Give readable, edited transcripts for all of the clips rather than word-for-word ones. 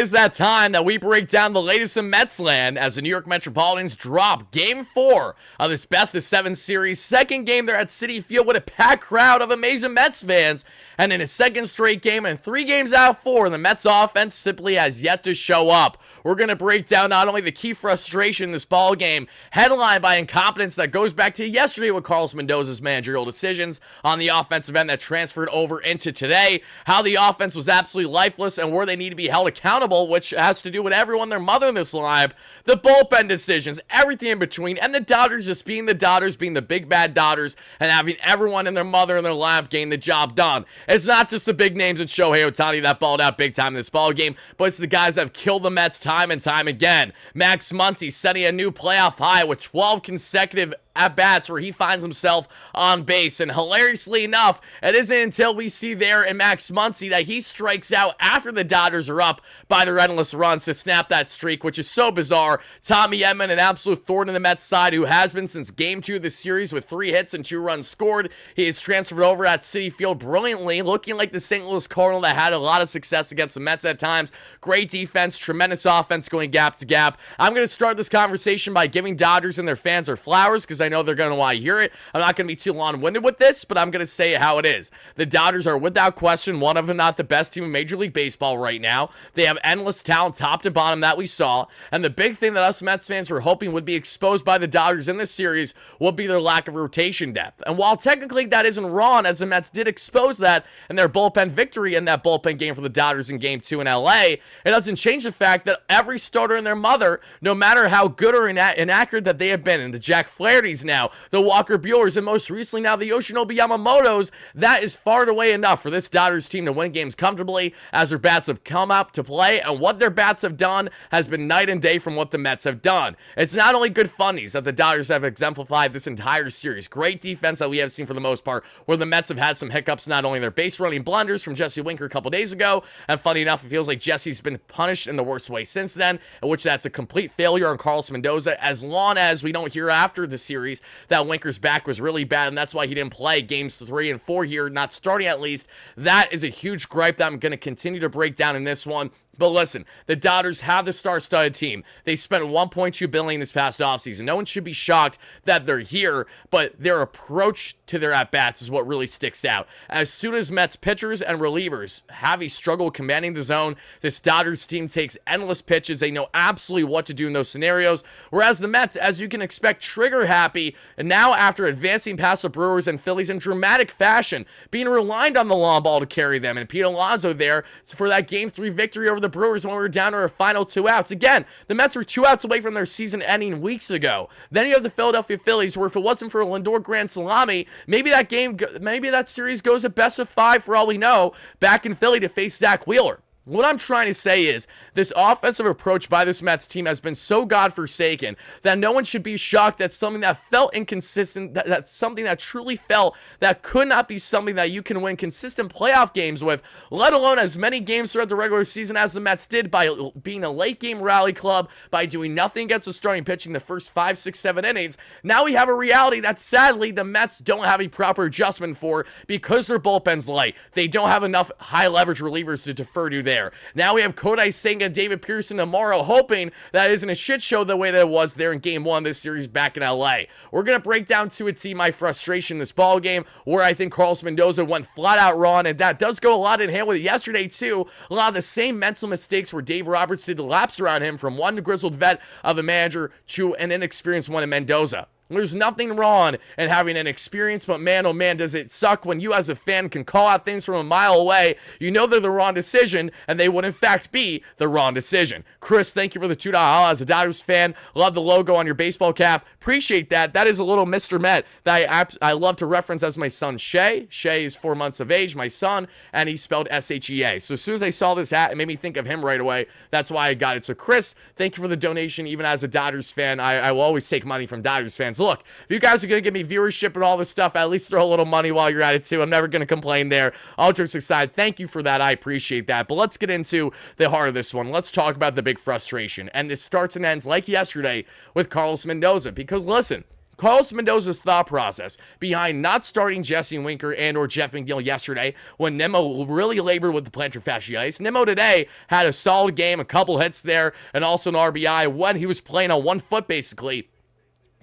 Is that time that we break down the latest in Mets land as the New York Metropolitans drop Game 4 of this best-of-7 series. Second game there at Citi Field with a packed crowd of amazing Mets fans. And in a second straight game and 3 games out of 4, the Mets offense simply has yet to show up. We're going to break down not only the key frustration in this ball game, headlined by incompetence that goes back to yesterday with Carlos Mendoza's managerial decisions on the offensive end that transferred over into today, how the offense was absolutely lifeless and where they need to be held accountable, which has to do with everyone, their mother in this live, the bullpen decisions, everything in between, and the Dodgers just being the Dodgers, being the big bad Dodgers, and having everyone and their mother in their lap getting the job done. It's not just the big names in Shohei Ohtani that balled out big time in this ball game, but it's the guys that have killed the Mets time and time again. Max Muncy setting a new playoff high with 12 consecutive at-bats where he finds himself on base. And hilariously enough, it isn't until we see there in Max Muncy that he strikes out after the Dodgers are up by their endless runs to snap that streak, which is so bizarre. Tommy Edman, an absolute thorn in the Mets side, who has been since Game 2 of the series with 3 hits and 2 runs scored. He is transferred over at Citi Field brilliantly, looking like the St. Louis Cardinal that had a lot of success against the Mets at times. Great defense, tremendous offense going gap to gap. I'm going to start this conversation by giving Dodgers and their fans their flowers, because I know they're going to want to hear it. I'm not going to be too long-winded with this, but I'm going to say it how it is. The Dodgers are without question one of, if not the best team in Major League Baseball right now. They have endless talent top to bottom that we saw, and the big thing that us Mets fans were hoping would be exposed by the Dodgers in this series would be their lack of rotation depth. And while technically that isn't wrong, as the Mets did expose that in their bullpen victory in that bullpen game for the Dodgers in Game 2 in LA, it doesn't change the fact that every starter and their mother, no matter how good or inaccurate that they have been, and the Jack Flaherty's now, the Walker Buehlers, and most recently now the Yoshinobu Yamamotos, that is far and away enough for this Dodgers team to win games comfortably as their bats have come up to play, and what their bats have done has been night and day from what the Mets have done. It's not only good funnies that the Dodgers have exemplified this entire series, great defense that we have seen for the most part, where the Mets have had some hiccups, not only their base running blunders from Jesse Winker a couple days ago, and funny enough, it feels like Jesse's been punished in the worst way since then, in which that's a complete failure on Carlos Mendoza, as long as we don't hear after the series that Winker's back was really bad, and that's why he didn't play games 3 and 4 here, not starting at least. That is a huge gripe that I'm going to continue to break down in this one. But listen, the Dodgers have the star-studded team. They spent $1.2 billion this past offseason. No one should be shocked that they're here, but their approach to their at-bats is what really sticks out. As soon as Mets pitchers and relievers have a struggle commanding the zone, this Dodgers team takes endless pitches. They know absolutely what to do in those scenarios, whereas the Mets, as you can expect, trigger-happy, and now after advancing past the Brewers and Phillies in dramatic fashion, being reliant on the long ball to carry them, and Pete Alonso there for that Game 3 victory over the Brewers when we were down to our final 2 outs. Again, the Mets were 2 outs away from their season ending weeks ago. Then you have the Philadelphia Phillies, where if it wasn't for a Lindor grand salami, maybe that series goes at best of 5 for all we know, back in Philly to face Zach Wheeler. What I'm trying to say is, this offensive approach by this Mets team has been so godforsaken that no one should be shocked that something that felt inconsistent, that's something that truly felt that could not be something that you can win consistent playoff games with, let alone as many games throughout the regular season as the Mets did, by being a late game rally club, by doing nothing against the starting pitching the first 5, 6, 7 innings. Now we have a reality that sadly the Mets don't have a proper adjustment for, because their bullpen's light. They don't have enough high leverage relievers to defer to there. Now we have Kodai Senga, David Pearson tomorrow, hoping that isn't a shit show the way that it was there in Game 1 of this series back in LA. We're going to break down to a T my frustration in this ball game, where I think Carlos Mendoza went flat out wrong, and that does go a lot in hand with it yesterday too. A lot of the same mental mistakes where Dave Roberts did lapse around him, from one grizzled vet of a manager to an inexperienced one in Mendoza. There's nothing wrong in having an experience, but man, oh man, does it suck when you as a fan can call out things from a mile away. You know they're the wrong decision, and they would in fact be the wrong decision. Chris, thank you for the $2 as a Dodgers fan. Love the logo on your baseball cap. Appreciate that. That is a little Mr. Met that I love to reference as my son Shay. Shay is 4 months of age, my son, and he's spelled S-H-E-A. So as soon as I saw this hat, it made me think of him right away. That's why I got it. So Chris, thank you for the donation. Even as a Dodgers fan, I will always take money from Dodgers fans. Look, if you guys are going to give me viewership and all this stuff, at least throw a little money while you're at it too. I'm never going to complain there. All jokes aside, thank you for that. I appreciate that. But let's get into the heart of this one. Let's talk about the big frustration. And this starts and ends like yesterday with Carlos Mendoza. Because listen, Carlos Mendoza's thought process behind not starting Jesse Winker and or Jeff McNeil yesterday when Nimmo really labored with the plantar fasciitis. Nimmo today had a solid game, a couple hits there, and also an RBI when he was playing on one foot basically.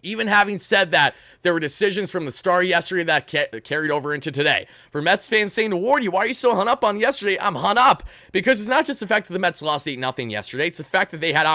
Even having said that, there were decisions from the start yesterday that carried over into today. For Mets fans saying to Wardy, why are you so hung up on yesterday? I'm hung up because it's not just the fact that the Mets lost 8-0 yesterday. It's the fact that they had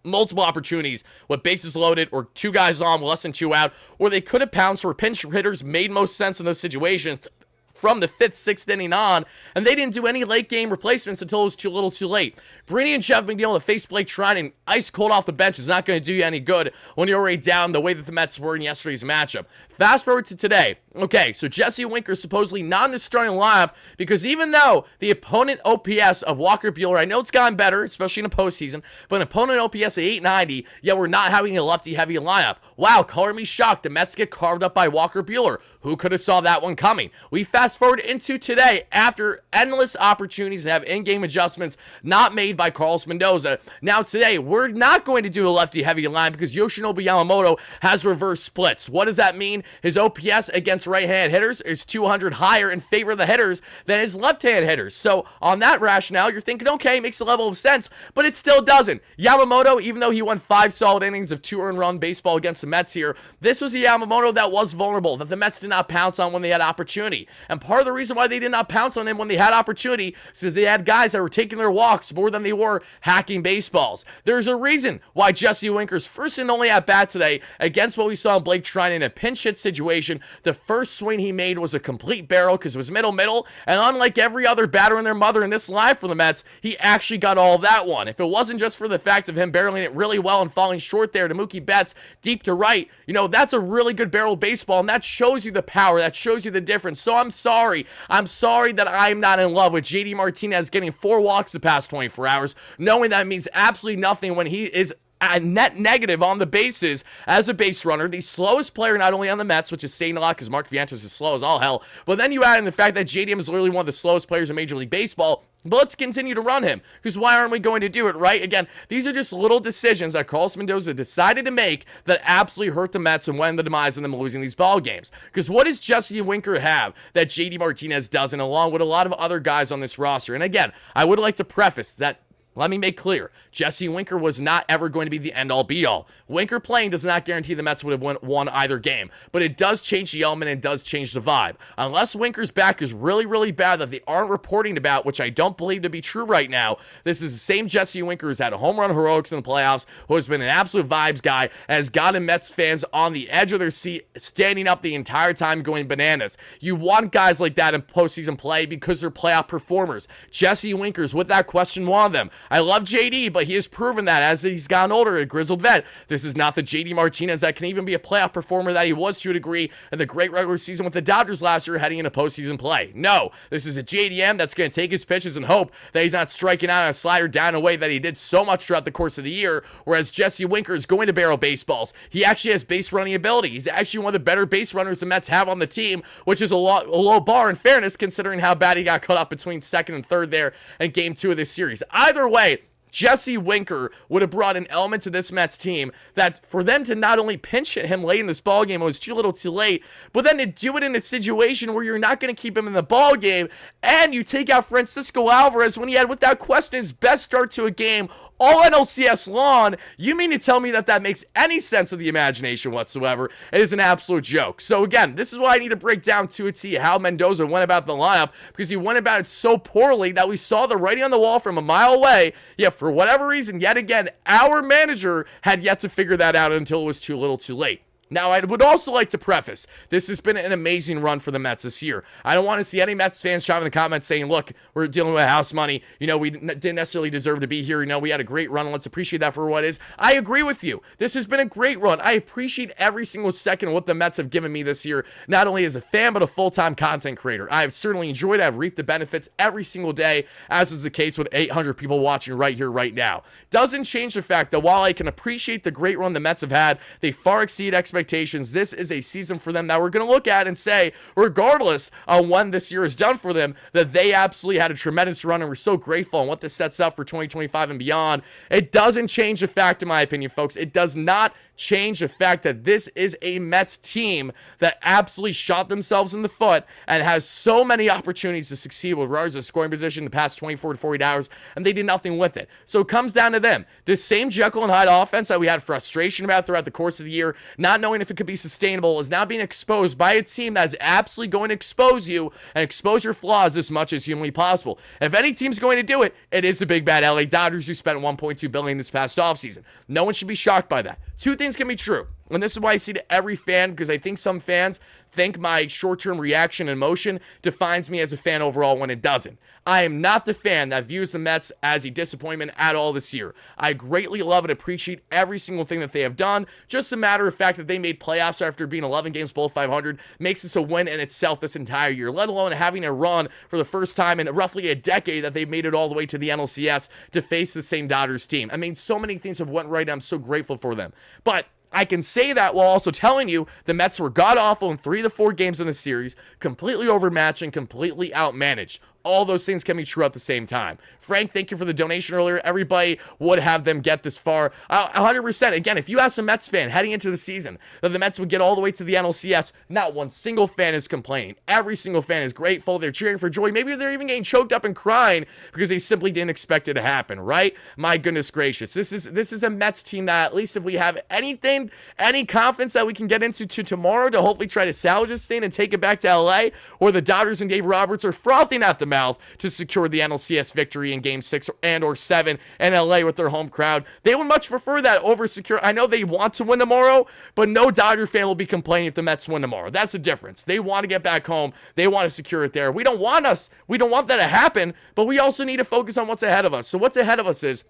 multiple opportunities with bases loaded or two guys on with less than two out, or they could have pounced where pinch hitters made most sense in those situations from the 5th, 6th inning on, and they didn't do any late game replacements until it was too little too late. Brink and Jeff McNeil to face Blake Treinen ice cold off the bench is not going to do you any good when you're already down the way that the Mets were in yesterday's matchup. Fast forward to today. Okay, so Jesse Winker is supposedly not in the starting lineup because even though the opponent OPS of Walker Buehler, I know it's gotten better, especially in the postseason, but an opponent OPS at 890, yet we're not having a lefty-heavy lineup. Wow, color me shocked. The Mets get carved up by Walker Buehler. Who could have saw that one coming? We fast forward into today after endless opportunities to have in-game adjustments not made by Carlos Mendoza. Now today, we're not going to do a lefty-heavy line because Yoshinobu Yamamoto has reverse splits. What does that mean? His OPS against right-hand hitters is 200 higher in favor of the hitters than his left-hand hitters. So on that rationale, you're thinking, okay, makes a level of sense, but it still doesn't. Yamamoto, even though he won 5 solid innings of 2 earned run baseball against the Mets here, this was a Yamamoto that was vulnerable, that the Mets did not pounce on when they had opportunity. And part of the reason why they did not pounce on him when they had opportunity is because they had guys that were taking their walks more than they were hacking baseballs. There's a reason why Jesse Winker's first and only at-bat today against what we saw in Blake Treinen in a pinch hit situation, the first swing he made was a complete barrel because it was middle, and unlike every other batter and their mother in this line for the Mets, he actually got all of that one. If it wasn't just for the fact of him barreling it really well and falling short there to Mookie Betts deep to right, that's a really good barrel baseball, and that shows you the power, that shows you the difference. So I'm sorry that I'm not in love with JD Martinez getting 4 walks the past 24 hours, knowing that means absolutely nothing when he is a net negative on the bases as a base runner, the slowest player not only on the Mets, which is saying a lot because Mark Vientos is slow as all hell, but then you add in the fact that JDM is literally one of the slowest players in Major League Baseball. But let's continue to run him, because why aren't we going to do it, right? Again, these are just little decisions that Carlos Mendoza decided to make that absolutely hurt the Mets and went in the demise of them losing these ball games. Because what does Jesse Winker have that JD Martinez doesn't, along with a lot of other guys on this roster? And again, I would like to preface that, let me make clear, Jesse Winker was not ever going to be the end-all, be-all. Winker playing does not guarantee the Mets would have won either game, but it does change the element and it does change the vibe. Unless Winker's back is really, really bad that they aren't reporting about, which I don't believe to be true right now, this is the same Jesse Winker who's had a home run heroics in the playoffs, who has been an absolute vibes guy, has gotten Mets fans on the edge of their seat, standing up the entire time going bananas. You want guys like that in postseason play because they're playoff performers. Jesse Winker's, without question, one of them. I love JD, but he has proven that as he's gotten older, a grizzled vet. This is not the JD Martinez that can even be a playoff performer that he was to a degree in the great regular season with the Dodgers last year heading into postseason play. No, this is a JDM that's going to take his pitches and hope that he's not striking out on a slider down a way that he did so much throughout the course of the year, whereas Jesse Winker is going to barrel baseballs. He actually has base running ability. He's actually one of the better base runners the Mets have on the team, which is a low bar in fairness considering how bad he got cut off between second and third there in game 2 of this series. Either way, Jesse Winker would have brought an element to this Mets team that for them to not only pinch hit him late in this ball game, it was too little too late, but then to do it in a situation where you're not going to keep him in the ball game and you take out Francisco Alvarez when he had, without question, his best start to a game all NLCS lawn. You mean to tell me that that makes any sense of the imagination whatsoever? It is an absolute joke. So again, this is why I need to break down to a T how Mendoza went about the lineup, because he went about it so poorly that we saw the writing on the wall from a mile away. Yeah, for whatever reason, yet again, our manager had yet to figure that out until it was too little too late. Now, I would also like to preface, this has been an amazing run for the Mets this year. I don't want to see any Mets fans shout in the comments saying, look, we're dealing with house money. We didn't necessarily deserve to be here. We had a great run, and let's appreciate that for what it is. I agree with you. This has been a great run. I appreciate every single second of what the Mets have given me this year, not only as a fan, but a full-time content creator. I have certainly enjoyed it. I've reaped the benefits every single day, as is the case with 800 people watching right here, right now. Doesn't change the fact that while I can appreciate the great run the Mets have had, they far exceed expectations expectations, this is a season for them that we're going to look at and say, regardless of when this year is done for them, that they absolutely had a tremendous run and we're so grateful and what this sets up for 2025 and beyond. It doesn't change the fact, in my opinion, folks, it does not change the fact that this is a Mets team that absolutely shot themselves in the foot and has so many opportunities to succeed with regards to scoring position the past 24 to 48 hours, and they did nothing with it. So it comes down to them. This same Jekyll and Hyde offense that we had frustration about throughout the course of the year, not knowing if it could be sustainable, is now being exposed by a team that is absolutely going to expose you and expose your flaws as much as humanly possible. If any team's going to do it, it is the big bad LA Dodgers, who spent $1.2 billion this past offseason. No one should be shocked by that. Two things can be true, and this is why I see to every fan, because I think some fans think my short-term reaction and emotion defines me as a fan overall when it doesn't. I am not the fan that views the Mets as a disappointment at all this year. I greatly love and appreciate every single thing that they have done. Just a matter of fact that they made playoffs after being 11 games below 500 makes this a win in itself this entire year, let alone having a run for the first time in roughly a decade that they've made it all the way to the NLCS to face the same Dodgers team. I mean, so many things have went right, and I'm so grateful for them. But I can say that while also telling you the Mets were god-awful in 3 of the 4 games in the series, completely overmatched and completely outmanaged. All those things can be true at the same time. Frank, thank you for the donation earlier. Everybody would have them get this far. 100%. Again, if you ask a Mets fan heading into the season that the Mets would get all the way to the NLCS, not one single fan is complaining. Every single fan is grateful. They're cheering for joy. Maybe they're even getting choked up and crying because they simply didn't expect it to happen, right? My goodness gracious. This is a Mets team that, at least if we have anything, any confidence that we can get into tomorrow to hopefully try to salvage this thing and take it back to LA, where the Dodgers and Dave Roberts are frothing at the mouth to secure the NLCS victory in Game 6 and or 7 in LA with their home crowd. They would much prefer that over secure. I know they want to win tomorrow, but no Dodger fan will be complaining if the Mets win tomorrow. That's the difference. They want to get back home. They want to secure it there. We don't want that to happen, but we also need to focus on what's ahead of us. So what's ahead of us is,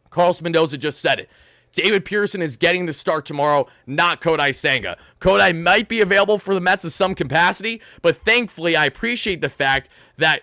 Carlos Mendoza just said it, David Pearson is getting the start tomorrow, not Kodai Senga. Kodai might be available for the Mets in some capacity, but thankfully I appreciate the fact that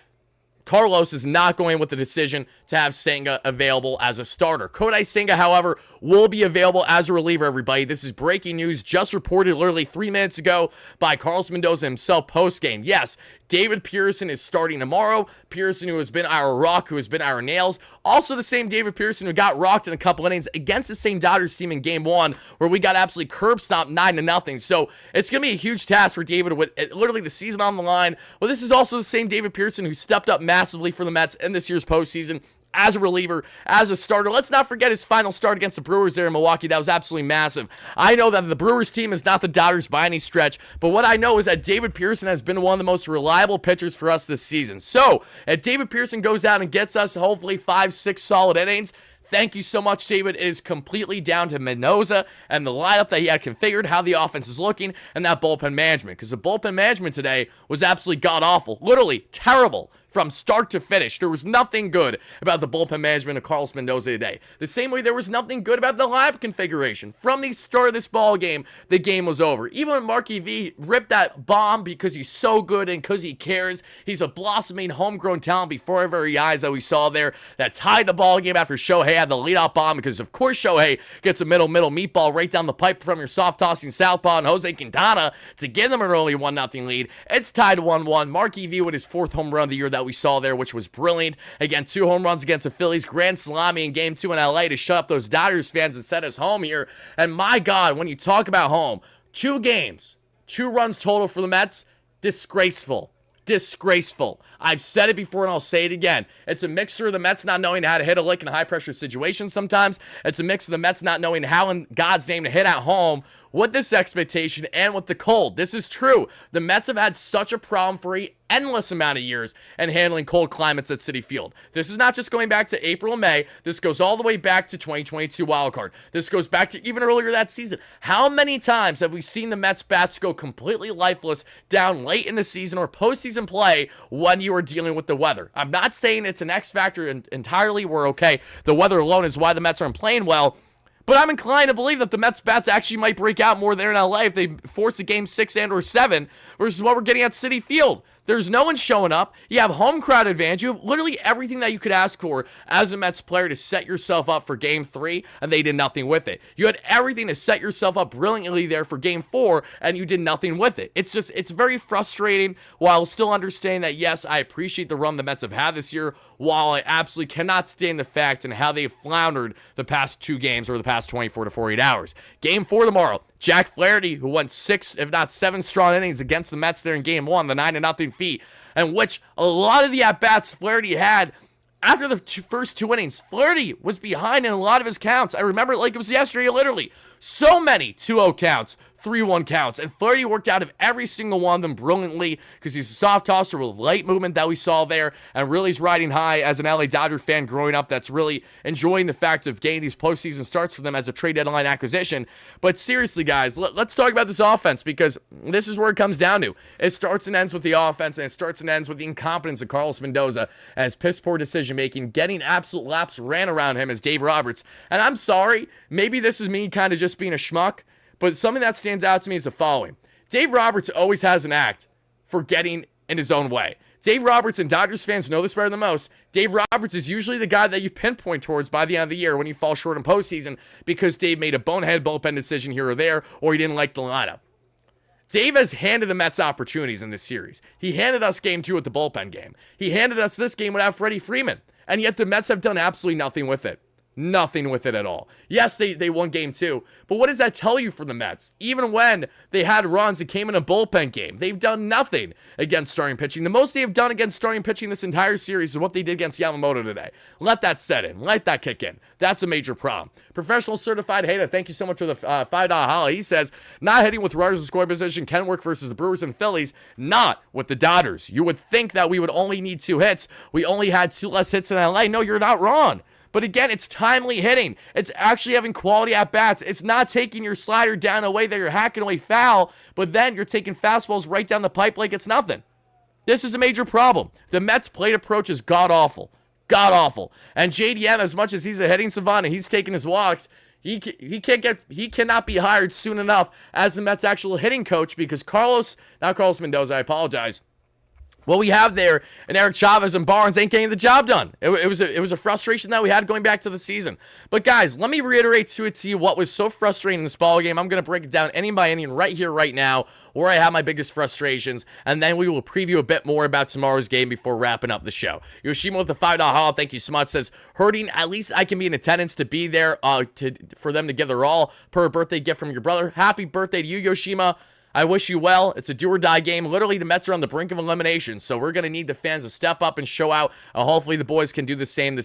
Carlos is not going with the decision to have Senga available as a starter. Kodai Senga, however, will be available as a reliever, everybody. This is breaking news just reported literally 3 minutes ago by Carlos Mendoza himself post-game. Yes, David Pearson is starting tomorrow. Pearson, who has been our rock, who has been our nails. Also the same David Pearson who got rocked in a couple innings against the same Dodgers team in Game 1, where we got absolutely curb stomped 9-0. So it's going to be a huge task for David with literally the season on the line. Well, this is also the same David Pearson who stepped up massively for the Mets in this year's postseason as a reliever, as a starter. Let's not forget his final start against the Brewers there in Milwaukee. That was absolutely massive. I know that the Brewers team is not the Dodgers by any stretch, but what I know is that David Pearson has been one of the most reliable pitchers for us this season. So, if David Pearson goes out and gets us hopefully 5-6 solid innings, thank you so much, David. It is completely down to Mendoza and the lineup that he had configured, how the offense is looking, and that bullpen management. Because the bullpen management today was absolutely god-awful. Literally terrible from start to finish. There was nothing good about the bullpen management of Carlos Mendoza today. The same way there was nothing good about the lineup configuration. From the start of this ball game, the game was over. Even when Marky V ripped that bomb because he's so good and because he cares, he's a blossoming homegrown talent before our very eyes that we saw there that tied the ball game after Shohei had the leadoff bomb, because of course Shohei gets a middle meatball right down the pipe from your soft tossing southpaw and Jose Quintana to give them an early 1-0 lead. It's tied 1-1. Marky V with his 4th home run of the year that we saw there, which was brilliant. Again, 2 home runs against the Phillies, grand salami in Game 2 in LA to shut up those Dodgers fans and set us home here. And my God, when you talk about home, 2 games, 2 runs total for the Mets, disgraceful. Disgraceful. I've said it before and I'll say it again. It's a mixture of the Mets not knowing how to hit a lick in high-pressure situations sometimes. It's a mix of the Mets not knowing how in God's name to hit at home with this expectation and with the cold. This is true. The Mets have had such a problem for an endless amount of years in handling cold climates at Citi Field. This is not just going back to April and May. This goes all the way back to 2022 wildcard. This goes back to even earlier that season. How many times have we seen the Mets bats go completely lifeless down late in the season or postseason play when you are dealing with the weather? I'm not saying it's an X factor entirely. We're okay. The weather alone is why the Mets aren't playing well. But I'm inclined to believe that the Mets bats actually might break out more there in LA if they force a Game 6 and or 7 versus what we're getting at Citi Field. There's no one showing up. You have home crowd advantage. You have literally everything that you could ask for as a Mets player to set yourself up for Game 3, and they did nothing with it. You had everything to set yourself up brilliantly there for Game 4, and you did nothing with it. It's very frustrating, while still understanding that, yes, I appreciate the run the Mets have had this year, while I absolutely cannot stand the fact and how they've floundered the past 2 games or the past 24 to 48 hours. Game 4 tomorrow. Jack Flaherty, who went 6, if not 7 strong innings against the Mets there in Game 1, the 9-0 feat, and which a lot of the at-bats Flaherty had after the first 2 innings. Flaherty was behind in a lot of his counts. I remember it like it was yesterday, literally. So many 2-0 counts, 3-1 counts, and Flaherty worked out of every single one of them brilliantly because he's a soft tosser with light movement that we saw there, and really is riding high as an LA Dodger fan growing up that's really enjoying the fact of getting these postseason starts for them as a trade deadline acquisition. But seriously, guys, let's talk about this offense, because this is where it comes down to. It starts and ends with the offense, and it starts and ends with the incompetence of Carlos Mendoza and his piss-poor decision-making, getting absolute laps ran around him as Dave Roberts. And I'm sorry, maybe this is me kind of just being a schmuck, but something that stands out to me is the following. Dave Roberts always has an act for getting in his own way. Dave Roberts, and Dodgers fans know this better than most, Dave Roberts is usually the guy that you pinpoint towards by the end of the year when you fall short in postseason because Dave made a bonehead bullpen decision here or there, or he didn't like the lineup. Dave has handed the Mets opportunities in this series. He handed us Game 2 at the bullpen game. He handed us this game without Freddie Freeman, and yet the Mets have done absolutely nothing with it. Nothing with it at all. Yes, they won Game 2, but what does that tell you for the Mets? Even when they had runs, it came in a bullpen game. They've done nothing against starting pitching. The most they have done against starting pitching this entire series is what they did against Yamamoto today. Let that set in. Let that kick in. That's a major problem. Professional Certified Hater, thank you so much for the $5 holla. He says, not hitting with runners in scoring position can work versus the Brewers and Phillies, not with the Dodgers. You would think that we would only need 2 hits. We only had 2 less hits in LA. No, you're not wrong. But again, it's timely hitting. It's actually having quality at-bats. It's not taking your slider down a way that you're hacking away foul, but then you're taking fastballs right down the pipe like it's nothing. This is a major problem. The Mets' plate approach is god-awful. God-awful. And JDM, as much as he's a hitting savant and he's taking his walks, he cannot be hired soon enough as the Mets' actual hitting coach, because not Carlos Mendoza, I apologize. What we have there, and Eric Chavez and Barnes ain't getting the job done. It was a frustration that we had going back to the season. But guys, let me reiterate to you what was so frustrating in this ball game. I'm going to break it down inning by inning right here, right now, where I have my biggest frustrations, and then we will preview a bit more about tomorrow's game before wrapping up the show. Yoshima with the $5 holla, thank you so much, says, hurting, at least I can be in attendance to be there for them to give their all per birthday gift from your brother. Happy birthday to you, Yoshima. I wish you well. It's a do-or-die game. Literally, the Mets are on the brink of elimination, so we're going to need the fans to step up and show out. Hopefully, the boys can do the same.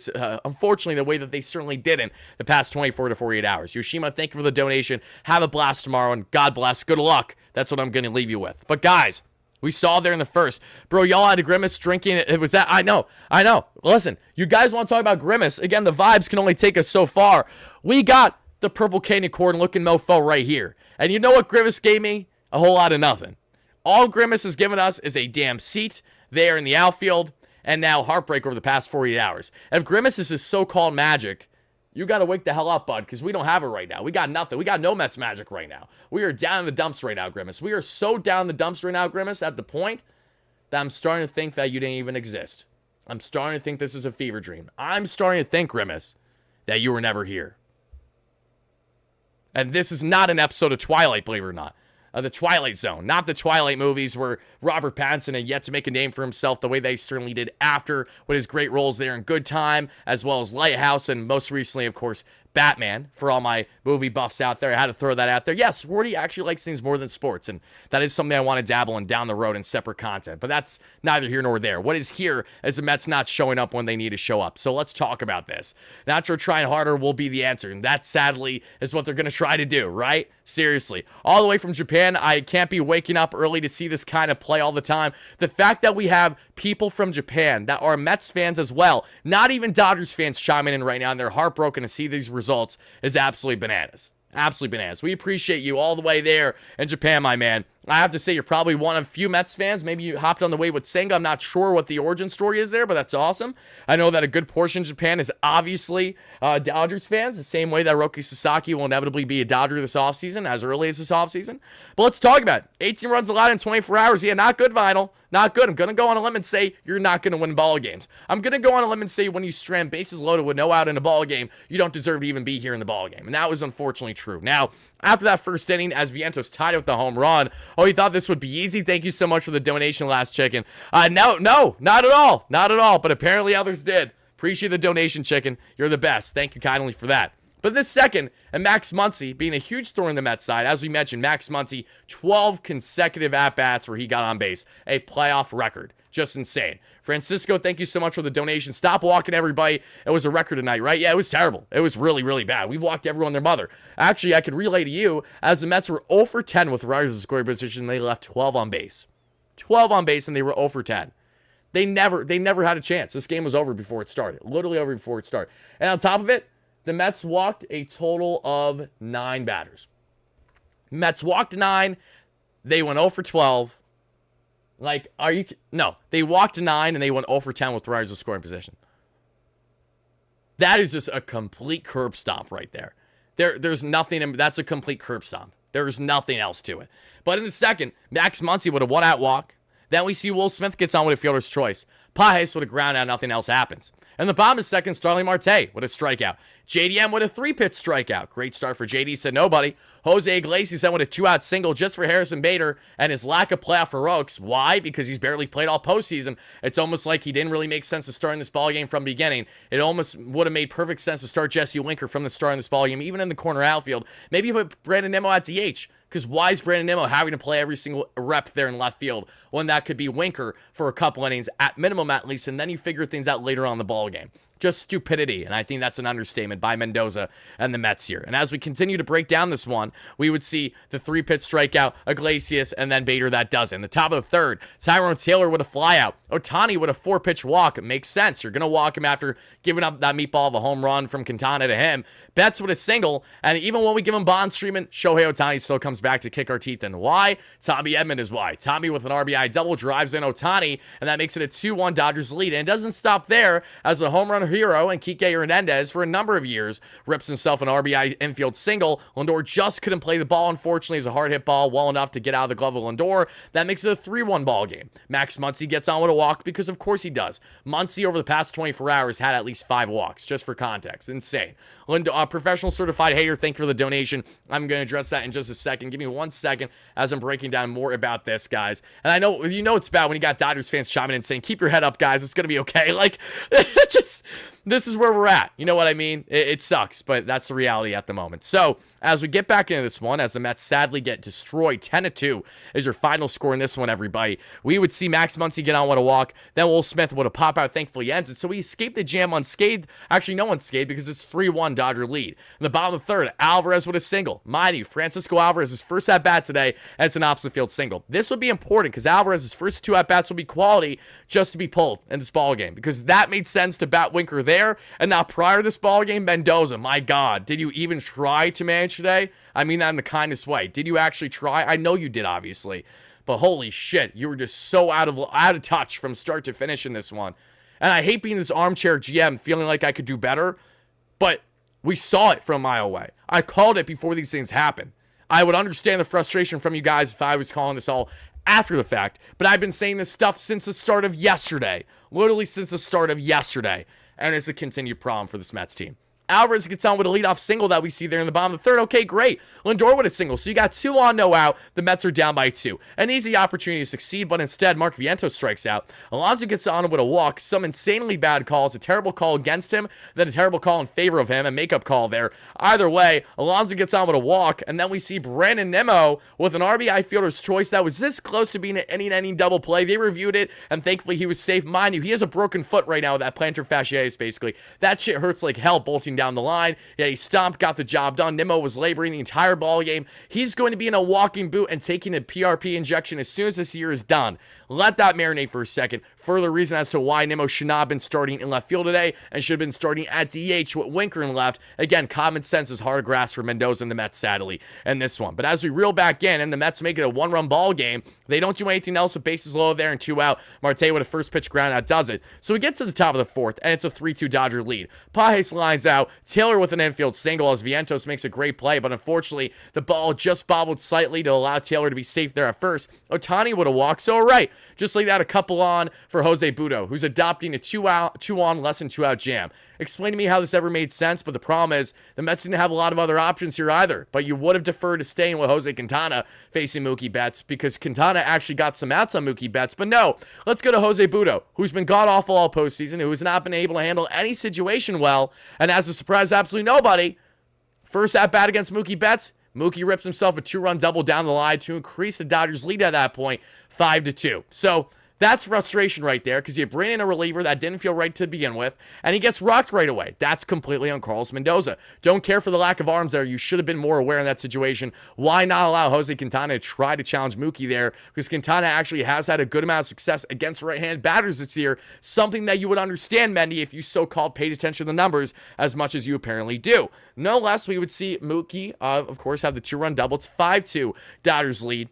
Unfortunately, the way that they certainly didn't the past 24 to 48 hours. Yoshima, thank you for the donation. Have a blast tomorrow, and God bless. Good luck. That's what I'm going to leave you with. But, guys, we saw there in the first. Bro, y'all had a Grimace drinking. It was that. I know. Listen, you guys want to talk about Grimace? Again, the vibes can only take us so far. We got the purple candy corn looking mofo right here. And you know what Grimace gave me? A whole lot of nothing. All Grimace has given us is a damn seat there in the outfield, and now heartbreak over the past 48 hours. If Grimace is his so-called magic, you got to wake the hell up, bud, because we don't have it right now. We got nothing. We got no Mets magic right now. We are down in the dumps right now, Grimace. We are so down in the dumps right now, Grimace, at the point that I'm starting to think that you didn't even exist. I'm starting to think this is a fever dream. I'm starting to think, Grimace, that you were never here. And this is not an episode of Twilight, believe it or not. The Twilight Zone, not the Twilight movies where Robert Pattinson had yet to make a name for himself the way they certainly did after, with his great roles there in Good Time, as well as Lighthouse, and most recently, of course, Batman. For all my movie buffs out there, I had to throw that out there. Yes, Wardy actually likes things more than sports, and that is something I want to dabble in down the road in separate content, but that's neither here nor there. What is here is the Mets not showing up when they need to show up, so let's talk about this. Not sure trying harder will be the answer, and that, sadly, is what they're going to try to do, right? Seriously. All the way from Japan, I can't be waking up early to see this kind of play all the time. The fact that we have people from Japan that are Mets fans as well, not even Dodgers fans chiming in right now, and they're heartbroken to see these results, is absolutely bananas. Absolutely bananas. We appreciate you all the way there in Japan, my man. I have to say, you're probably one of few Mets fans. Maybe you hopped on the wave with Senga. I'm not sure what the origin story is there, but that's awesome. I know that a good portion of Japan is obviously Dodgers fans, the same way that Roki Sasaki will inevitably be a Dodger this offseason, as early as this offseason. But let's talk about it. 18 runs allowed in 24 hours. Yeah, not good, Vinyl. Not good. I'm going to go on a limb and say you're not going to win ball games. I'm going to go on a limb and say when you strand bases loaded with no out in a ball game, you don't deserve to even be here in the ball game. And that was unfortunately true. Now, after that first inning, as Vientos tied it with the home run, oh, you thought this would be easy? Thank you so much for the donation, Last Chicken. No, not at all. Not at all. But apparently others did. Appreciate the donation, Chicken. You're the best. Thank you kindly for that. But this second, and Max Muncy being a huge thorn in the Mets side, as we mentioned, Max Muncy, 12 consecutive at-bats where he got on base. A playoff record. Just insane. Francisco, thank you so much for the donation. Stop walking everybody. It was a record tonight, right? Yeah, it was terrible. It was really, really bad. We've walked everyone their mother. Actually, I could relay to you, as the Mets were 0 for 10 with runners in scoring position, they left 12 on base. 12 on base, and they were 0 for 10. They never had a chance. This game was over before it started. Literally over before it started. And on top of it, the Mets walked a total of 9 batters. Mets walked 9. They went 0 for 12. Like, are you... No, they walked 9 and they went 0 for 10 with runners in scoring position. That is just a complete curb stomp right there. There's nothing... That's a complete curb stomp. There's nothing else to it. But in the second, Max Muncy with a one-out walk. Then we see Will Smith gets on with a fielder's choice. Pajes with a ground out, nothing else happens. And the bottom of second, Starling Marte with a strikeout. JDM with a 3-pitch strikeout. Great start for JD, said nobody. Jose Iglesias then with a 2-out single just for Harrison Bader and his lack of playoff heroics. Why? Because he's barely played all postseason. It's almost like he didn't really make sense to start in this ballgame from the beginning. It almost would have made perfect sense to start Jesse Winker from the start in this ballgame, even in the corner outfield. Maybe put Brandon Nimmo at DH. Because why is Brandon Nimmo having to play every single rep there in left field when that could be Winker for a couple innings, at minimum at least, and then you figure things out later on in the ballgame. Just stupidity, and I think that's an understatement by Mendoza and the Mets here. And as we continue to break down this one, we would see the 3-pitch strikeout, Iglesias, and then Bader that does it. In the top of the third, Tyrone Taylor with a flyout. Ohtani with a 4-pitch walk. It makes sense. You're going to walk him after giving up that meatball, the home run from Quintana to him. Betts with a single, and even when we give him Bond's treatment, Shohei Ohtani still comes back to kick our teeth in. Why? Tommy Edman is why. Tommy with an RBI double drives in Ohtani, and that makes it a 2-1 Dodgers lead. And it doesn't stop there, as a home run hero and Kike Hernandez for a number of years rips himself an RBI infield single. Lindor just couldn't play the ball. Unfortunately, it's a hard hit ball well enough to get out of the glove of Lindor. That makes it a 3-1 ball game. Max Muncy gets on with a walk because of course he does. Muncy over the past 24 hours had at least 5 walks, just for context. Insane. Professional certified hater, thank you for the donation. I'm going to address that in just a second. Give me 1 second as I'm breaking down more about this, guys. And I know, you know it's bad when you got Dodgers fans chiming in saying, keep your head up, guys. It's going to be okay. Like, just... This is where we're at. You know what I mean? It sucks, but that's the reality at the moment. So, as we get back into this one, as the Mets sadly get destroyed, 10-2 is your final score in this one, everybody. We would see Max Muncy get on with a walk. Then Will Smith would have pop out, thankfully ends it. So we escaped the jam unscathed. Actually, no unscathed because it's 3-1 Dodger lead. In the bottom of the third, Alvarez with a single. Mind you, Francisco Alvarez's first at-bat today, and it's an opposite field single. This would be important because Alvarez's first 2 at-bats will be quality just to be pulled in this ballgame because that made sense to bat Winker there. And now prior to this ballgame, Mendoza, my God, did you even try to manage today? I mean that in the kindest way. Did you actually try? I know you did, obviously. But holy shit, you were just so out of touch from start to finish in this one. And I hate being this armchair GM, feeling like I could do better. But we saw it from a mile away. I called it before these things happen. I would understand the frustration from you guys if I was calling this all after the fact. But I've been saying this stuff since the start of yesterday. Literally since the start of yesterday. And it's a continued problem for this Mets team. Alvarez gets on with a leadoff single that we see there in the bottom of the third. Okay, great. Lindor with a single. So you got 2 on, no out. The Mets are down by 2. An easy opportunity to succeed, but instead, Mark Vientos strikes out. Alonso gets on with a walk. Some insanely bad calls. A terrible call against him, then a terrible call in favor of him. A makeup call there. Either way, Alonso gets on with a walk, and then we see Brandon Nimmo with an RBI fielder's choice that was this close to being an inning double play. They reviewed it, and thankfully he was safe. Mind you, he has a broken foot right now with that plantar fasciitis, basically. That shit hurts like hell bolting down the line. Yeah, he stomped, got the job done. Nimmo was laboring the entire ball game. He's going to be in a walking boot and taking a PRP injection as soon as this year is done. Let that marinate for a second. Further reason as to why Nimmo should not have been starting in left field today and should have been starting at DH with Winker in left. Again, common sense is hard to grasp for Mendoza and the Mets, sadly, in this one. But as we reel back in and the Mets make it a one-run ball game, they don't do anything else with bases low there and 2 out. Marte with a first pitch ground out does it. So we get to the top of the 4th, and it's a 3-2 Dodger lead. Pages lines out. Taylor with an infield single as Vientos makes a great play, but unfortunately, the ball just bobbled slightly to allow Taylor to be safe there at first. Ohtani would have walked, so right. Just like that, a couple on for Jose Butto, who's adopting a 2-on, less than 2-out jam. Explain to me how this ever made sense, but the problem is the Mets didn't have a lot of other options here either. But you would have deferred to staying with Jose Quintana facing Mookie Betts because Quintana actually got some outs on Mookie Betts. But no, let's go to Jose Butto, who's been god-awful all postseason, who has not been able to handle any situation well, and as a surprise, absolutely nobody. First at-bat against Mookie Betts, Mookie rips himself a 2-run double down the line to increase the Dodgers' lead at that point, 5-2. So that's frustration right there because you bring in a reliever that didn't feel right to begin with, and he gets rocked right away. That's completely on Carlos Mendoza. Don't care for the lack of arms there. You should have been more aware in that situation. Why not allow Jose Quintana to try to challenge Mookie there? Because Quintana actually has had a good amount of success against right-hand batters this year, something that you would understand, Mendy, if you so-called paid attention to the numbers as much as you apparently do. No less, we would see Mookie, of course, have the 2-run double. It's 5-2 Dodgers lead.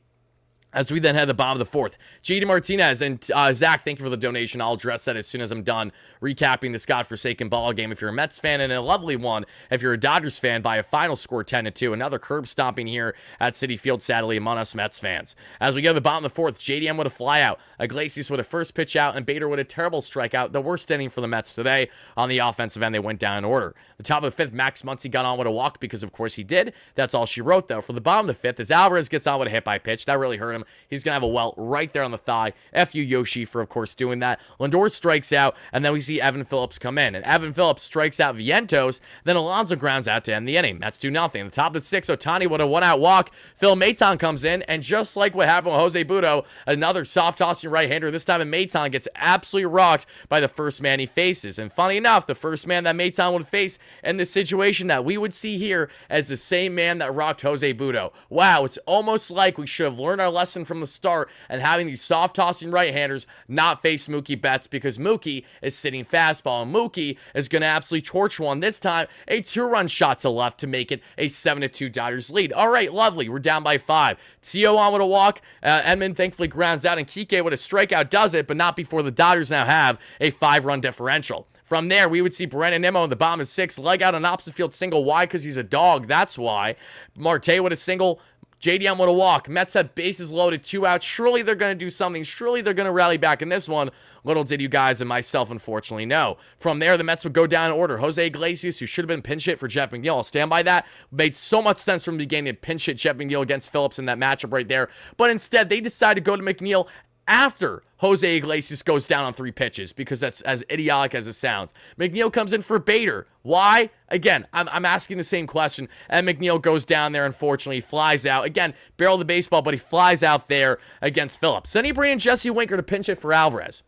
As we then head to the bottom of the 4th, JD Martinez and Zach, thank you for the donation. I'll address that as soon as I'm done recapping this godforsaken ball game. If you're a Mets fan, and a lovely one, if you're a Dodgers fan, by a final score 10-2. Another curb stomping here at Citi Field, sadly, among us Mets fans. As we go to the bottom of the 4th, JDM with a flyout, Iglesias with a first pitch out, and Bader with a terrible strikeout. The worst inning for the Mets today. On the offensive end, they went down in order. The top of the 5th, Max Muncy got on with a walk because, of course, he did. That's all she wrote, though. For the bottom of the 5th, as Alvarez gets on with a hit by pitch, that really hurt him. He's going to have a welt right there on the thigh. F you, Yoshi, for, of course, doing that. Lindor strikes out, and then we see Evan Phillips come in. And Evan Phillips strikes out Vientos. Then Alonso grounds out to end the inning. Mets do nothing. The top of the 6th, Ohtani with a 1-out walk. Phil Maton comes in, and just like what happened with Jose Butto, another soft-tossing right-hander. This time, Maton gets absolutely rocked by the first man he faces. And funny enough, the first man that Maton would face in this situation that we would see here as the same man that rocked Jose Butto. Wow, it's almost like we should have learned our lesson from the start and having these soft-tossing right-handers not face Mookie Betts because Mookie is sitting fastball, and Mookie is going to absolutely torch one. This time, a 2-run shot to left to make it a 7-2 Dodgers lead. All right, lovely. We're down by 5. Tio on with a walk. Edman thankfully grounds out, and Kike with a strikeout does it, but not before the Dodgers now have a 5-run differential. From there, we would see Brandon Nimmo in the bottom of 6th, leg out an opposite field single. Why? Because he's a dog. That's why. Marte with a single. JDM with a walk. Mets have bases loaded, 2 outs. Surely they're going to do something. Surely they're going to rally back in this one. Little did you guys and myself, unfortunately, know. From there, the Mets would go down in order. Jose Iglesias, who should have been pinch hit for Jeff McNeil. I'll stand by that. Made so much sense from the beginning to pinch hit Jeff McNeil against Phillips in that matchup right there. But instead, they decided to go to McNeil after Jose Iglesias goes down on 3 pitches because that's as idiotic as it sounds. McNeil comes in for Bader. Why? Again, I'm asking the same question. And McNeil goes down there, unfortunately, flies out. Again, barrel the baseball, but he flies out there against Phillips. Then he brings in Jesse Winker to pinch hit for Alvarez.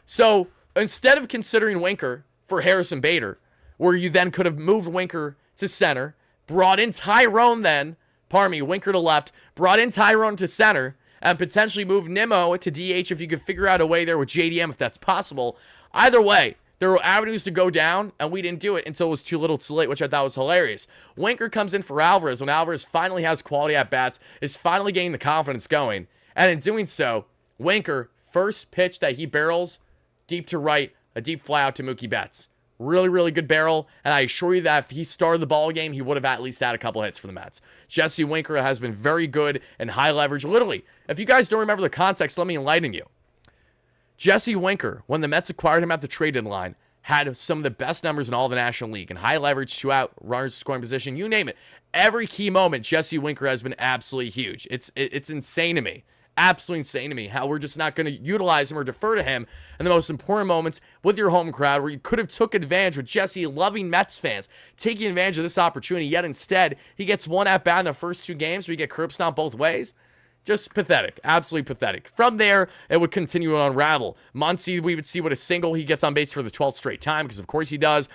So instead of considering Winker for Harrison Bader, where you then could have moved Winker to center, brought in Tyrone then, Winker to left, brought in Tyrone to center, and potentially move Nimmo to DH if you could figure out a way there with JDM if that's possible. Either way, there were avenues to go down, and we didn't do it until it was too little too late, which I thought was hilarious. Winker comes in for Alvarez when Alvarez finally has quality at-bats, is finally getting the confidence going. And in doing so, Winker, first pitch that he barrels, deep to right, a deep fly out to Mookie Betts. Really, really good barrel, and I assure you that if he started the ball game, he would have at least had a couple hits for the Mets. Jesse Winker has been very good and high leverage. Literally, if you guys don't remember the context, let me enlighten you. Jesse Winker, when the Mets acquired him at the trade deadline, had some of the best numbers in all of the National League. In high leverage, 2-out, runners scoring position, you name it. Every key moment, Jesse Winker has been absolutely huge. It's insane to me. Absolutely insane to me how we're just not going to utilize him or defer to him in the most important moments with your home crowd where you could have took advantage with Jesse loving Mets fans taking advantage of this opportunity, yet instead he gets one at-bat in the first 2 games where you get curb stomped both ways. Just pathetic. Absolutely pathetic. From there, it would continue to unravel. Muncy, we would see what a single he gets on base for the 12th straight time because of course he does.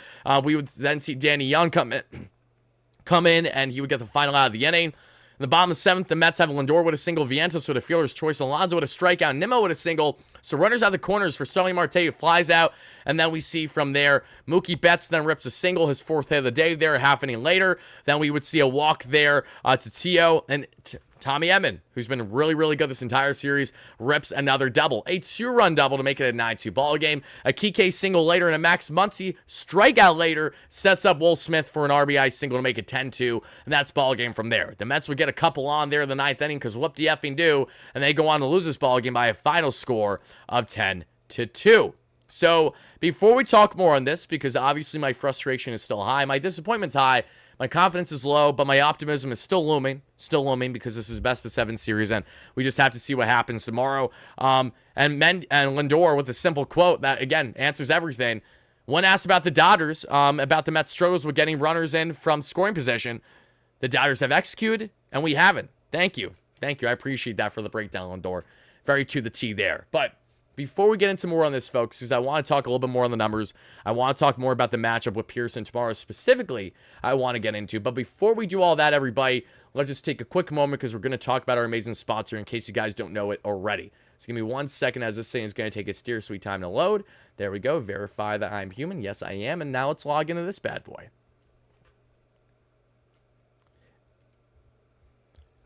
We would then see Danny Young come in and he would get the final out of the inning. In the bottom of the 7th, the Mets have Lindor with a single, Vientos with a fielder's choice, Alonso with a strikeout, Nimmo with a single. So runners out the corners for Starling Marte, who flies out. And then we see from there, Mookie Betts then rips a single, his 4th hit of the day there, half inning later. Then we would see a walk there to Tio, and Tommy Edman, who's been really, really good this entire series, rips another double. A 2-run double to make it a 9-2 ball game. A Kike single later and a Max Muncy strikeout later sets up Will Smith for an RBI single to make it 10-2, and that's ball game from there. The Mets would get a couple on there in the 9th inning because whoop de effing do, and they go on to lose this ball game by a final score of 10-2. So before we talk more on this, because obviously my frustration is still high, my disappointment's high, my confidence is low, but my optimism is still looming because this is best of 7 series, and we just have to see what happens tomorrow. And Lindor with a simple quote that, again, answers everything. When asked about the Dodgers, about the Mets' struggles with getting runners in from scoring position, the Dodgers have executed, and we haven't. Thank you. I appreciate that for the breakdown, Lindor. Very to the T there. But before we get into more on this, folks, because I want to talk a little bit more on the numbers, I want to talk more about the matchup with Pearson tomorrow specifically I want to get into. But before we do all that, everybody, let's just take a quick moment because we're going to talk about our amazing sponsor in case you guys don't know it already. So give me 1 second as this thing is going to take its dear sweet time to load. There we go. Verify that I'm human. Yes, I am. And now let's log into this bad boy.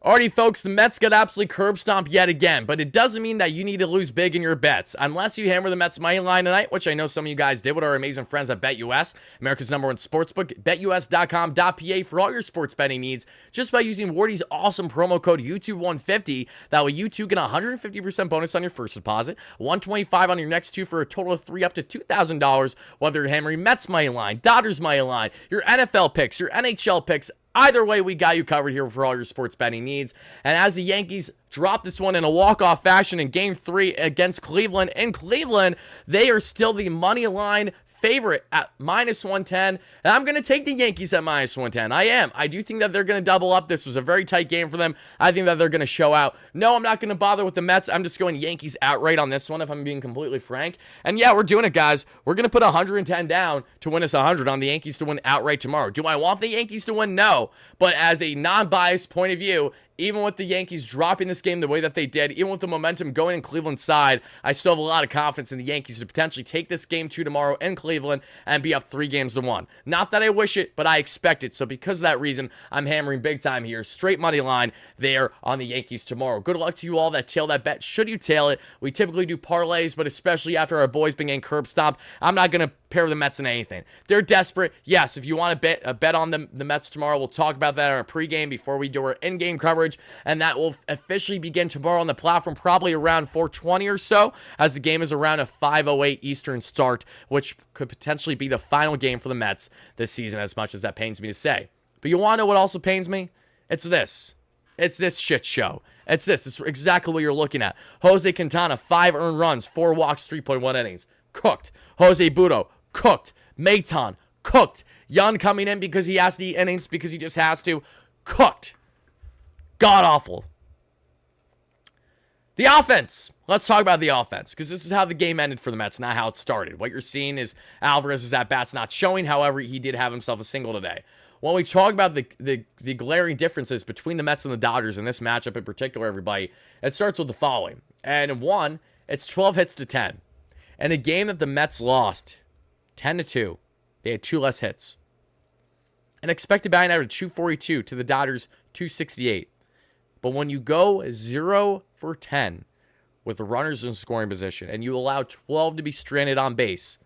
Alrighty, folks, the Mets got absolutely curb stomped yet again, but it doesn't mean that you need to lose big in your bets. Unless you hammer the Mets money line tonight, which I know some of you guys did with our amazing friends at BetUS, America's #1 sportsbook, betus.com.pa for all your sports betting needs, just by using Wardy's awesome promo code YouTube150. That way you too get a 150% bonus on your first deposit, $125 on your next two for a total of $3 up to $2,000, whether you're hammering Mets money line, Dodgers money line, your NFL picks, your NHL picks. Either way, we got you covered here for all your sports betting needs. And as the Yankees drop this one in a walk-off fashion in Game 3 against Cleveland, in Cleveland, they are still the money line favorite at -110, and I'm going to take the Yankees at -110. I am. I do think that they're going to double up. This was a very tight game for them. I think that they're going to show out. No, I'm not going to bother with the Mets. I'm just going Yankees outright on this one, if I'm being completely frank. And yeah, we're doing it, guys. We're going to put 110 down to win us 100 on the Yankees to win outright tomorrow. Do I want the Yankees to win? No. But as a non-biased point of view, even with the Yankees dropping this game the way that they did, even with the momentum going in Cleveland's side, I still have a lot of confidence in the Yankees to potentially take this game 2 tomorrow in Cleveland and be up 3-1. Not that I wish it, but I expect it. So because of that reason, I'm hammering big time here. Straight money line there on the Yankees tomorrow. Good luck to you all that tail that bet. Should you tail it, we typically do parlays, but especially after our boys being getting curb stomped, I'm not going to pair the Mets in anything. They're desperate. Yes, if you want to bet on the Mets tomorrow, we'll talk about that in our pregame before we do our in-game coverage, and that will officially begin tomorrow on the platform, probably around 4:20 or so, as the game is around a 5:08 Eastern start, which could potentially be the final game for the Mets this season, as much as that pains me to say. But you want to know what also pains me? It's this. It's this shit show. It's this. It's exactly what you're looking at. Jose Quintana, 5 earned runs, 4 walks, 3.1 innings. Cooked. Jose Budo, cooked. Maton, cooked. Young coming in because he has the innings, because he just has to. Cooked. God-awful. The offense. Let's talk about the offense, because this is how the game ended for the Mets, not how it started. What you're seeing is Alvarez's at-bats not showing. However, he did have himself a single today. When we talk about the glaring differences between the Mets and the Dodgers in this matchup in particular, everybody, it starts with the following. And one, it's 12 hits to 10. And a game that the Mets lost 10-2, they had 2 less hits. An expected batting average of 242 to the Dodgers 268. But when you go 0 for 10 with the runners in scoring position and you allow 12 to be stranded on base,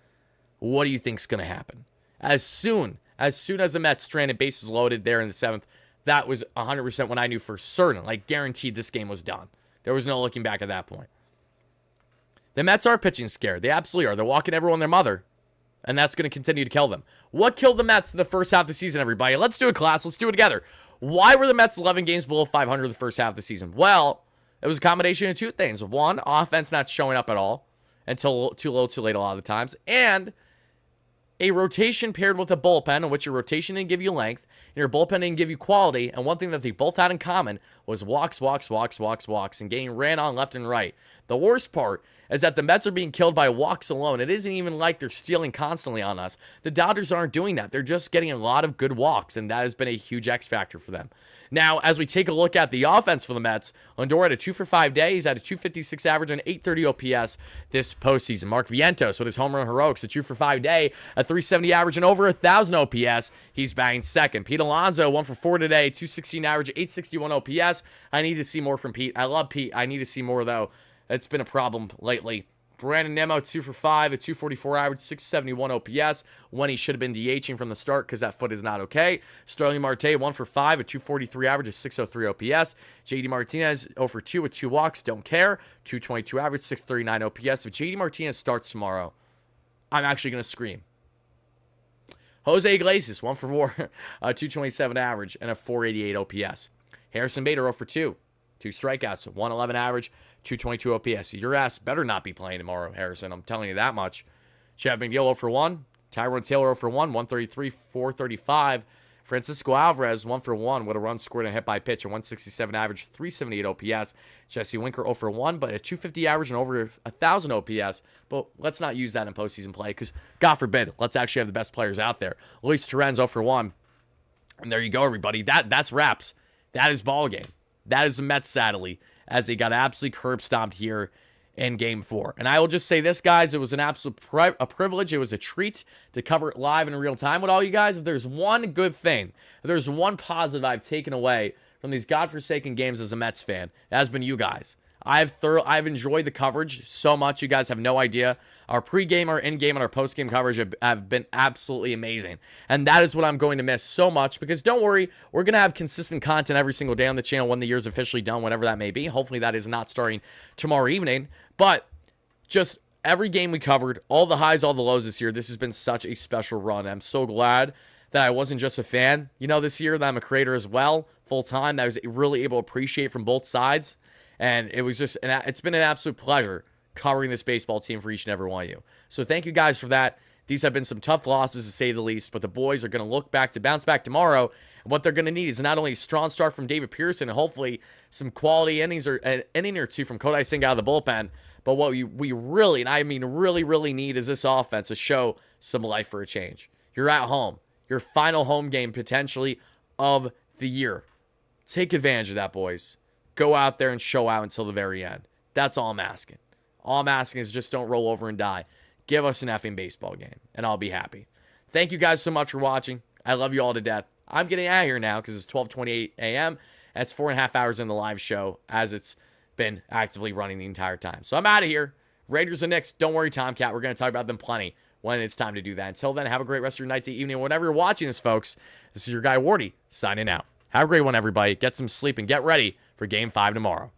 what do you think's going to happen? As soon as the Mets stranded bases loaded there in the 7th, that was 100% when I knew for certain, like guaranteed, this game was done. There was no looking back at that point. The Mets are pitching scared. They absolutely are. They're walking everyone their mother. And that's going to continue to kill them. What killed the Mets in the first half of the season, everybody? Let's do it, class. Let's do it together. Why were the Mets 11 games below 500 the first half of the season? Well, it was a combination of 2 things. One, offense not showing up at all until too little, too late a lot of the times. And a rotation paired with a bullpen, in which your rotation didn't give you length, and your bullpen didn't give you quality. And one thing that they both had in common was walks, and getting ran on left and right. The worst part is that the Mets are being killed by walks alone. It isn't even like they're stealing constantly on us. The Dodgers aren't doing that. They're just getting a lot of good walks, and that has been a huge X factor for them. Now, as we take a look at the offense for the Mets, Lindor had a 2 for 5 day. He's had a 256 average and 830 OPS this postseason. Mark Vientos with his home run heroics, a 2 for 5 day, a 370 average and over 1,000 OPS. He's batting second. Pete Alonso, 1 for 4 today, 216 average, 861 OPS. I need to see more from Pete. I love Pete. I need to see more, though. It's been a problem lately. Brandon Nimmo, 2 for 5, a 244 average, 671 OPS, when he should have been DHing from the start because that foot is not okay. Starling Marte, 1 for 5, a 243 average, a 603 OPS. JD Martinez, 0 for 2 with 2 walks, don't care. 222 average, 639 OPS. If JD Martinez starts tomorrow, I'm actually going to scream. Jose Iglesias, 1 for 4, a 227 average, and a 488 OPS. Harrison Bader, 0 for 2. 2 strikeouts, 111 average, 222 OPS. Your ass better not be playing tomorrow, Harrison. I'm telling you that much. Chad McNeil 0 for 1. Tyrone Taylor 0 for 1, 133, 435. Francisco Alvarez 1 for 1 with a run scored and hit by pitch, a 167 average, 378 OPS. Jesse Winker 0 for 1, but a 250 average and over 1,000 OPS. But let's not use that in postseason play because, God forbid, let's actually have the best players out there. Luis Torrens 0 for 1. And there you go, everybody. That's wraps. That is ball game. That is the Mets, sadly, as they got absolutely curb stomped here in Game 4. And I will just say this, guys, it was an absolute privilege. It was a treat to cover it live in real time with all you guys. If there's one good thing, if there's one positive I've taken away from these godforsaken games as a Mets fan, it has been you guys. I've enjoyed the coverage so much. You guys have no idea. Our pregame, our in-game, and our post-game coverage have been absolutely amazing. And that is what I'm going to miss so much because don't worry, we're going to have consistent content every single day on the channel when the year's officially done, whatever that may be. Hopefully that is not starting tomorrow evening. But just every game we covered, all the highs, all the lows this year, this has been such a special run. I'm so glad that I wasn't just a fan, this year, that I'm a creator as well, full-time, that I was really able to appreciate from both sides. And it was just, it's been an absolute pleasure covering this baseball team for each and every one of you. So thank you guys for that. These have been some tough losses to say the least, but the boys are going to bounce back tomorrow. And what they're going to need is not only a strong start from David Pearson and hopefully some quality innings or an inning or two from Kodai Singh out of the bullpen, but what we really, and I mean really need is this offense to show some life for a change. You're at home. Your final home game potentially of the year. Take advantage of that, boys. Go out there and show out until the very end. That's all I'm asking. All I'm asking is just don't roll over and die. Give us an effing baseball game, and I'll be happy. Thank you guys so much for watching. I love you all to death. I'm getting out of here now because it's 12:28 a.m. That's 4.5 hours in the live show as it's been actively running the entire time. So I'm out of here. Raiders and Knicks, don't worry, Tomcat. We're going to talk about them plenty when it's time to do that. Until then, have a great rest of your night, evening, whenever you're watching this, folks. This is your guy, Wardy, signing out. Have a great one, everybody. Get some sleep and get ready for Game 5 tomorrow.